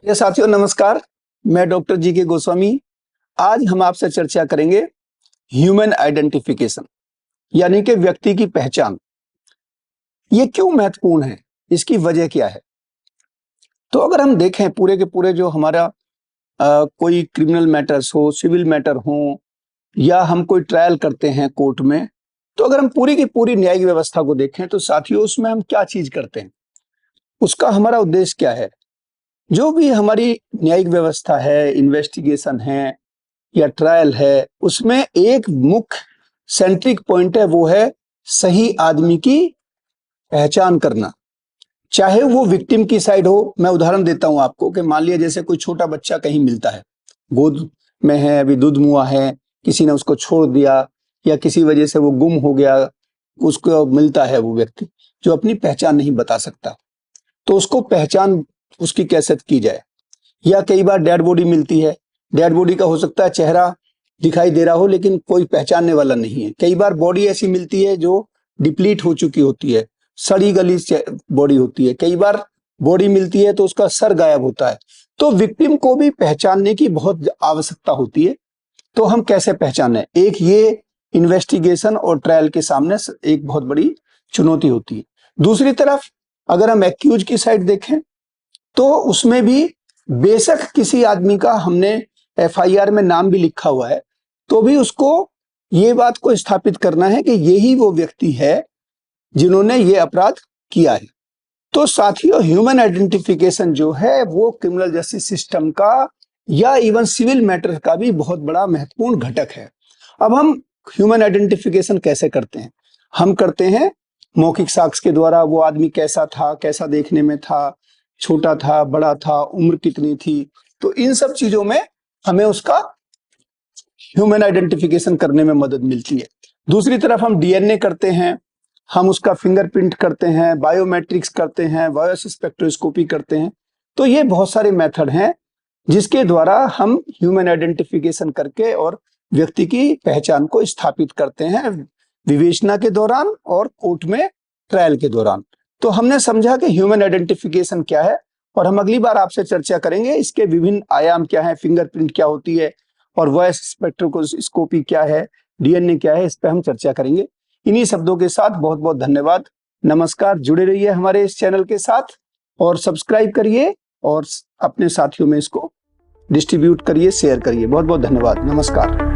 ये साथियों नमस्कार। मैं डॉक्टर जी के गोस्वामी। आज हम आपसे चर्चा करेंगे ह्यूमन आइडेंटिफिकेशन यानी कि व्यक्ति की पहचान। ये क्यों महत्वपूर्ण है, इसकी वजह क्या है। तो अगर हम देखें पूरे के पूरे जो हमारा कोई क्रिमिनल मैटर्स हो, सिविल मैटर हो, या हम कोई ट्रायल करते हैं कोर्ट में, तो अगर हम पूरी की पूरी न्यायिक व्यवस्था को देखें तो साथियों उसमें हम क्या चीज करते हैं, उसका हमारा उद्देश्य क्या है। जो भी हमारी न्यायिक व्यवस्था है, इन्वेस्टिगेशन है या ट्रायल है, उसमें एक मुख्य सेंट्रिक पॉइंट है, वो है सही आदमी की पहचान करना। चाहे वो विक्टिम की साइड हो। मैं उदाहरण देता हूं आपको कि मान लिया जैसे कोई छोटा बच्चा कहीं मिलता है, गोद में है, अभी दूध मुआ है, किसी ने उसको छोड़ दिया या किसी वजह से वो गुम हो गया, उसको मिलता है वो व्यक्ति जो अपनी पहचान नहीं बता सकता, तो उसको पहचान उसकी कैसे की जाए। या कई बार डेड बॉडी मिलती है, डेड बॉडी का हो सकता है चेहरा दिखाई दे रहा हो लेकिन कोई पहचानने वाला नहीं है। कई बार बॉडी ऐसी मिलती है जो डिप्लीट हो चुकी होती है, सड़ी गली बॉडी होती है। कई बार बॉडी मिलती है तो उसका सर गायब होता है। तो विक्टिम को भी पहचानने की बहुत आवश्यकता होती है। तो हम कैसे पहचाने, एक ये इन्वेस्टिगेशन और ट्रायल के सामने एक बहुत बड़ी चुनौती होती है। दूसरी तरफ अगर हम एक्यूज की साइड देखें तो उसमें भी बेशक किसी आदमी का हमने एफआईआर में नाम भी लिखा हुआ है, तो भी उसको ये बात को स्थापित करना है कि यही वो व्यक्ति है जिन्होंने ये अपराध किया है। तो साथियों ह्यूमन आइडेंटिफिकेशन जो है वो क्रिमिनल जस्टिस सिस्टम का या इवन सिविल मैटर का भी बहुत बड़ा महत्वपूर्ण घटक है। अब हम ह्यूमन आइडेंटिफिकेशन कैसे करते हैं? हम करते हैं मौखिक साक्ष्य के द्वारा। वो आदमी कैसा था, कैसा देखने में था, छोटा था, बड़ा था, उम्र कितनी थी, तो इन सब चीजों में हमें उसका ह्यूमन आइडेंटिफिकेशन करने में मदद मिलती है। दूसरी तरफ हम डीएनए करते हैं, हम उसका फिंगरप्रिंट करते हैं, बायोमेट्रिक्स करते हैं, वॉइस स्पेक्ट्रोस्कोपी करते हैं। तो ये बहुत सारे मेथड हैं जिसके द्वारा हम ह्यूमन आइडेंटिफिकेशन करके और व्यक्ति की पहचान को स्थापित करते हैं विवेचना के दौरान और कोर्ट में ट्रायल के दौरान। तो हमने समझा कि ह्यूमन आइडेंटिफिकेशन क्या है और हम अगली बार आपसे चर्चा करेंगे इसके विभिन्न आयाम क्या है, फिंगरप्रिंट क्या होती है और वॉइस स्पेक्ट्रोस्कोपी क्या है, डीएनए क्या है, इस पर हम चर्चा करेंगे। इन्हीं शब्दों के साथ बहुत बहुत धन्यवाद, नमस्कार। जुड़े रहिए हमारे इस चैनल के साथ और सब्सक्राइब करिए और अपने साथियों में इसको डिस्ट्रीब्यूट करिए, शेयर करिए। बहुत बहुत धन्यवाद, नमस्कार।